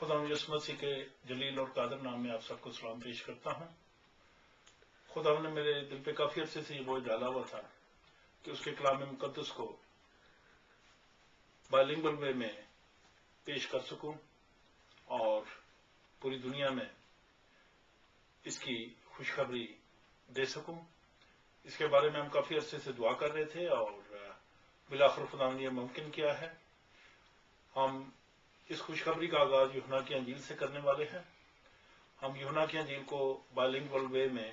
खुदा यसु मसीह के जलील और कादर नाम में आप सबको सलाम पेश करता हूँ। खुदा ने मेरे दिल पे काफी अरसे से ये बोझ डाला हुआ था कि उसके कलाम मुकद्दस को बाइलिंगुअल वे में पेश कर सकूं और पूरी दुनिया में इसकी खुशखबरी दे सकूं। इसके बारे में हम काफी अरसे से दुआ कर रहे थे और बिलाखिर खुदा ने यह मुमकिन किया है। हम इस खुशखबरी का आगाज यूहन्ना की अंजील से करने वाले हैं। हम यूहन्ना की अंजील को बाइलिंगुअल वे में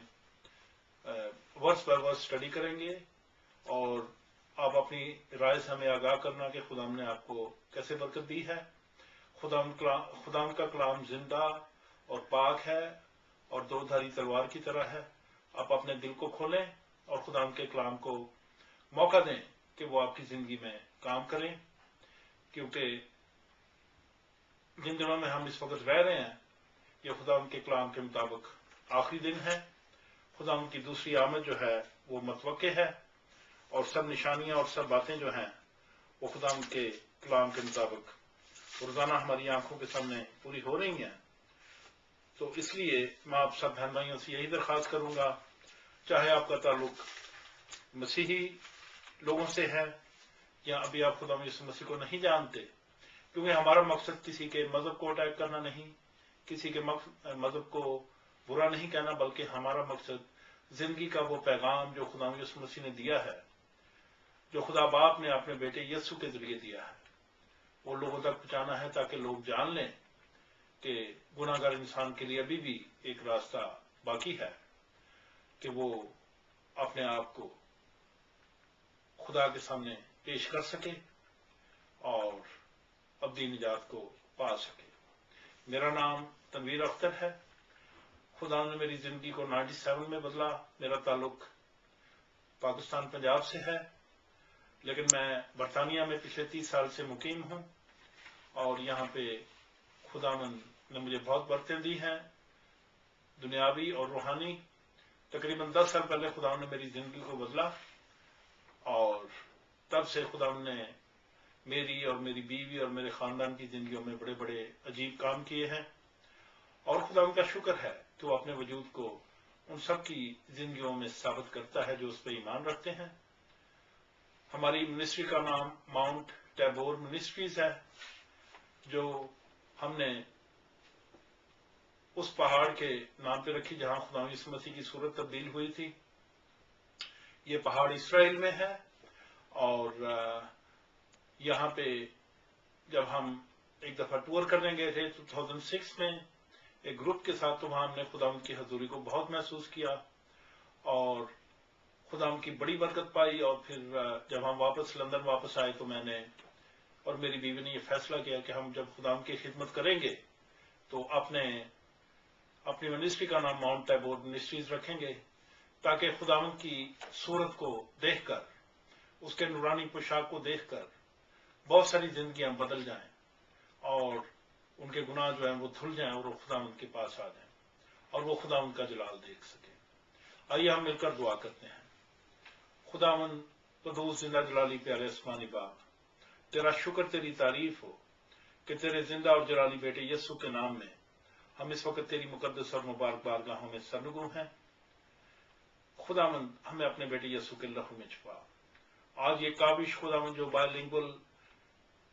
वर्स बाय वर्स स्टडी करेंगे और आप अपनी राय से हमें आगाह करना कि खुदा ने आपको कैसे बरकत दी है। खुदा का कलाम जिंदा और पाक है और दो धारी तलवार की तरह है। आप अपने दिल को खोलें और खुदा के कलाम को मौका दें कि वो आपकी जिंदगी में काम करें, क्योंकि जिन दिनों में हम इस वक्त रह रहे हैं ये खुदा के कलाम के मुताबिक आखिरी दिन है। खुदा की दूसरी आमद जो है वो मतवक्के है और सब निशानियां और सब बातें जो हैं वो खुदा के कलाम के मुताबिक रोजाना हमारी आंखों के सामने पूरी हो रही हैं। तो इसलिए मैं आप सब बहन भाइयों से यही दरख्वास्त करूंगा, चाहे आपका ताल्लुक मसीही लोगों से है या अभी आप खुदा यीशु मसीह को नहीं जानते, क्योंकि हमारा मकसद किसी के मजहब को अटैक करना नहीं, किसी के मजहब को बुरा नहीं कहना, बल्कि हमारा मकसद जिंदगी का वो पैगाम जो खुदा यीशु मसीह ने दिया है, जो खुदा बाप ने अपने बेटे यीशु के जरिए दिया है, वो लोगों तक पहुंचाना है ताकि लोग जान लें कि गुनाहगार इंसान के लिए अभी भी एक रास्ता बाकी है कि वो अपने आप को खुदा के सामने पेश कर सके और अब्दी निजात को पा सके। मेरा नाम तनवीर अख्तर है। खुदा ने मेरी जिंदगी को 97 में बदला। मेरा ताल्लुक पाकिस्तान पंजाब से है, लेकिन मैं बरतानिया में पिछले 30 साल से मुकीम हूँ और यहाँ पे खुदावन ने मुझे बहुत बरकतें दी हैं, दुनियावी और रूहानी। तकरीबन 10 साल पहले खुदा ने मेरी जिंदगी को बदला और तब से खुदा ने मेरी और मेरी बीवी और मेरे खानदान की जिंदगियों में बड़े बड़े अजीब काम किए हैं और खुदा उनका शुक्र है कि वो अपने वजूद को उन सब की जिंदगियों में साबित करता है जो उस पर ईमान रखते हैं। हमारी मिनिस्ट्री का नाम माउंट टैबोर मिनिस्ट्रीज है, जो हमने उस पहाड़ के नाम पे रखी जहां खुदा यीशु मसीह की सूरत तब्दील हुई थी। ये पहाड़ इसराइल में है और यहाँ पे जब हम एक दफा टूर करने गए थे 2006 में एक ग्रुप के साथ, तो वहां हमने खुदा की हजूरी को बहुत महसूस किया और खुदा की बड़ी बरकत पाई। और फिर जब हम लंदन वापस आए तो मैंने और मेरी बीवी ने यह फैसला किया कि हम जब खुदा की खिदमत करेंगे तो अपनी मिनिस्ट्री का नाम माउंट टैबोर मिनिस्ट्रीज रखेंगे, ताकि खुदावंद की सूरत को देखकर, उसके नूरानी पोशाक को देखकर बहुत सारी जिंदगियां बदल जाएं और उनके गुनाह जो हैं वो धुल जाएं और वो खुदावंद के पास आ जाएं और वो खुदावंद का जलाल देख सके। आइए हम मिलकर दुआ करते हैं। खुदावंद कदूस जिंदा जलाली प्यारे आसमानी बाप, तेरा शुक्र, तेरी तारीफ हो कि तेरे जिंदा और जलाली बेटे यीशु के नाम में हम इस वक्त तेरी मुकद्दस और मुबारक बारगाहों में सरनगू हैं। खुदावंद हमें अपने बेटे यीशु के लहू में छुपा। आज ये काबिश खुदावंद जो बाइलिंगुअल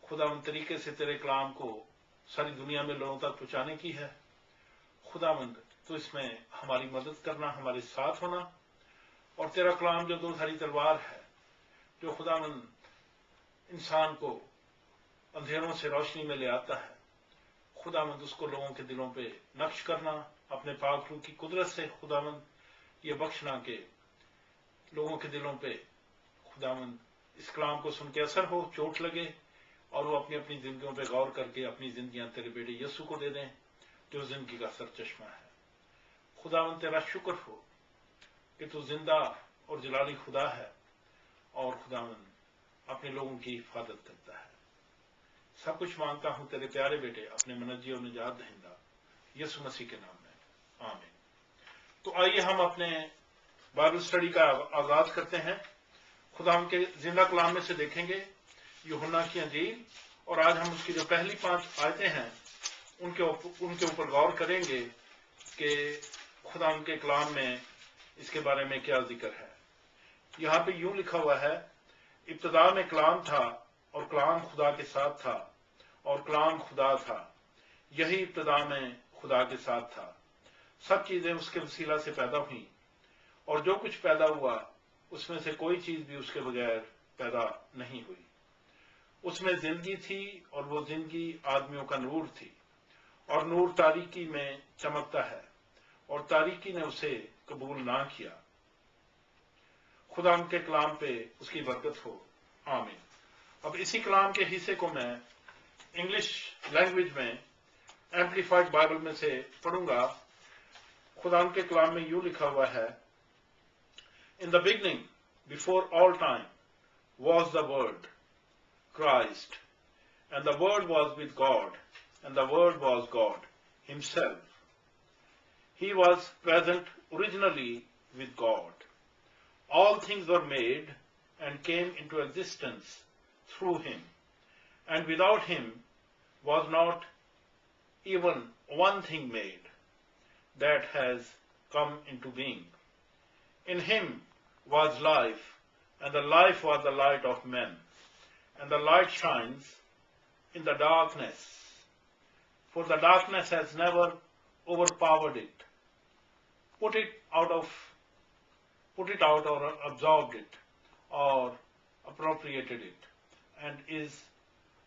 खुदावंद तरीके से तेरे कलाम को सारी दुनिया में लोगों तक पहुंचाने की है, खुदावंद तो इसमें हमारी मदद करना, हमारे साथ होना। और तेरा कलाम जो दो धारी तलवार है, जो खुदावंद इंसान को अंधेरों से रोशनी में ले आता है, खुदावंद उसको लोगों के दिलों पे नक्श करना अपने पाक रूह की कुदरत से। खुदावंद ये बख्शना के लोगों के दिलों पे खुदावंद इस कलाम को सुन के असर हो, चोट लगे और वो अपनी अपनी जिंदगियों पे गौर करके अपनी जिंदगियां तेरे बेटे यीशु को दे दें, जो जिंदगी का सरचश्मा है। खुदावंद तेरा शुक्र हो कि तू जिंदा और जलाली खुदा है और खुदावंद अपने लोगों की हिफाजत करता है। सब कुछ मांगता हूं तेरे प्यारे बेटे अपने मनजी और निजात दहिंदा यीशु मसीह के नाम में, आमीन। तो आइए हम अपने बाइबल स्टडी का आगाज करते हैं। खुदा के जिंदा कलाम में से देखेंगे यूहन्ना की अंजील, और आज हम उसकी जो पहली 5 आयतें हैं ان کے اوپر غور کریں گے کہ خدا ان کے کلام میں اس کے بارے میں کیا ذکر ہے۔ یہاں پہ یوں لکھا ہوا ہے، ابتدا میں کلام تھا اور کلام خدا کے ساتھ تھا اور کلام خدا تھا، یہی ابتدا میں خدا کے ساتھ تھا، سب چیزیں اس کے وسیلہ سے پیدا ہوئیں اور جو کچھ پیدا ہوا اس میں سے کوئی چیز بھی اس کے بغیر پیدا نہیں ہوئی۔ اس میں زندگی تھی اور وہ زندگی آدمیوں کا نور تھی، اور نور تاریکی میں چمکتا ہے اور تاریکی نے اسے قبول نہ کیا۔ خدا ان کے کلام پہ اس کی برکت ہو، آمین۔ اب اسی کلام کے حصے کو میں انگلش لینگویج میں ایمپلیفائڈ بائبل میں سے پڑھوں گا۔ خدا ان کے کلام میں یوں لکھا ہوا ہے، In the beginning, before all time, was the Word, Christ, and the Word was with God, and the Word was God Himself. He was present originally with God. All things were made and came into existence through Him, and without Him was not even one thing made that has come into being. In Him was life, and the life was the light of men. And the light shines in the darkness, for the darkness has never overpowered it, put it out or absorbed it, or appropriated it, and is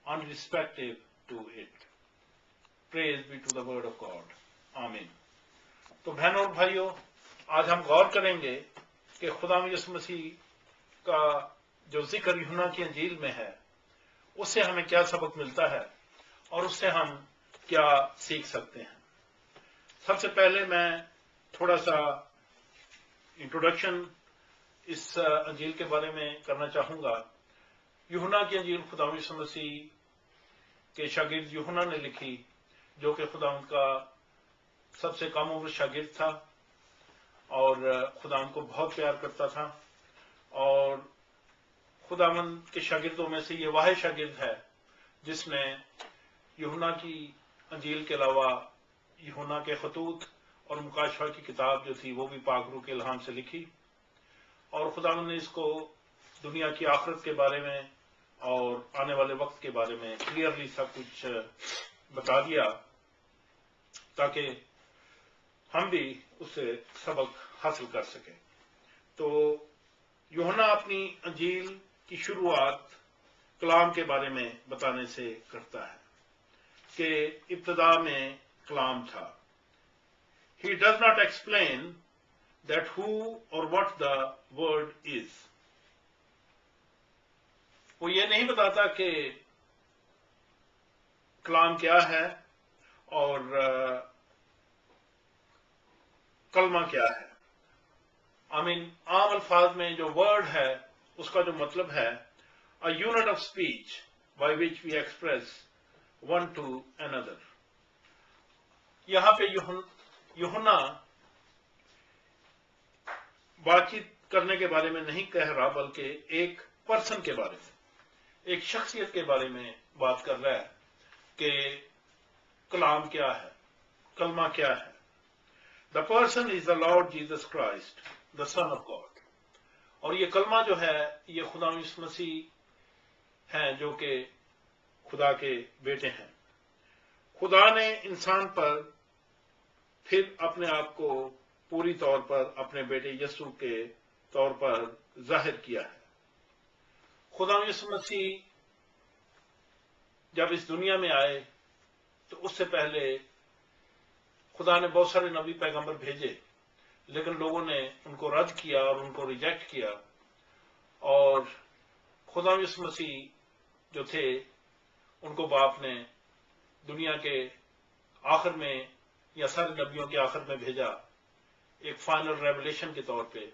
unrespective to it. Praise be to the word of God. Amen. تو بہنوں اور بھائیوں، آج ہم غور کریں گے کہ خدا یسوع مسیح کا جو ذکر یوحنا کی انجیل میں ہے اس سے ہمیں کیا سبق ملتا ہے اور اس سے ہم کیا سیکھ سکتے ہیں۔ سب سے پہلے میں تھوڑا سا انٹروڈکشن اس انجیل کے بارے میں کرنا چاہوں گا۔ یوحنا کی انجیل خدا یسوع مسیح کے شاگرد یوحنا نے لکھی، جو کہ خدا ان کا سب سے کم عمر شاگرد تھا اور خدا ان کو بہت پیار کرتا تھا، اور خداوند کے شاگردوں میں سے یہ واحد شاگرد ہے جس نے یوحنا کی انجیل کے علاوہ یوحنا کے خطوط اور مکاشفہ کی کتاب جو تھی وہ بھی پاک روح کے الہام سے لکھی، اور خداوند نے اس کو دنیا کی آخرت کے بارے میں اور آنے والے وقت کے بارے میں کلیئرلی سب کچھ بتا دیا تاکہ ہم بھی اس سے سبق حاصل کر سکیں۔ تو یوحنا اپنی انجیل کی شروعات کلام کے بارے میں بتانے سے کرتا ہے کہ ابتدا میں کلام تھا۔ He does not explain that who or what the word is. وہ یہ نہیں بتاتا کہ کلام کیا ہے اور کلمہ کیا ہے۔ عام الفاظ میں جو ورڈ ہے اس کا جو مطلب ہے a unit of speech by which we express one to another. یہاں پہ یوحنا بات چیت کرنے کے بارے میں نہیں کہہ رہا، بلکہ ایک پرسن کے بارے میں، ایک شخصیت کے بارے میں بات کر رہا ہے کہ کلام کیا ہے، کلمہ کیا ہے۔ The person is the Lord Jesus Christ, the Son of God. اور یہ کلمہ جو ہے یہ خدا یسوع مسیح ہیں جو کہ خدا کے بیٹے ہیں۔ خدا نے انسان پر پھر اپنے آپ کو پوری طور پر اپنے بیٹے یسوع کے طور پر ظاہر کیا ہے۔ خدا یسوع مسیح جب اس دنیا میں آئے تو اس سے پہلے خدا نے بہت سارے نبی پیغمبر بھیجے، لیکن لوگوں نے ان کو رد کیا اور ان کو ریجیکٹ کیا، اور خدا یسوع مسیح جو تھے ان کو باپ نے دنیا کے آخر میں یا سارے نبیوں کے آخر میں بھیجا ایک فائنل ریولیشن کے طور پہ،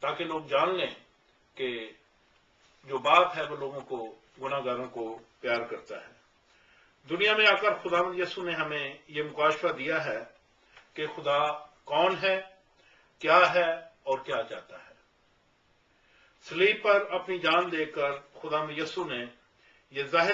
تاکہ لوگ جان لیں کہ جو باپ ہے وہ لوگوں کو، گناہ گاروں کو پیار کرتا ہے۔ دنیا میں آ کر خداوند یسوع نے ہمیں یہ مکاشفہ دیا ہے کہ خدا کون ہے، کیا ہے اور کیا چاہتا ہے۔ صلیب پر اپنی جان دے کر خداوند یسوع نے یہ ظاہر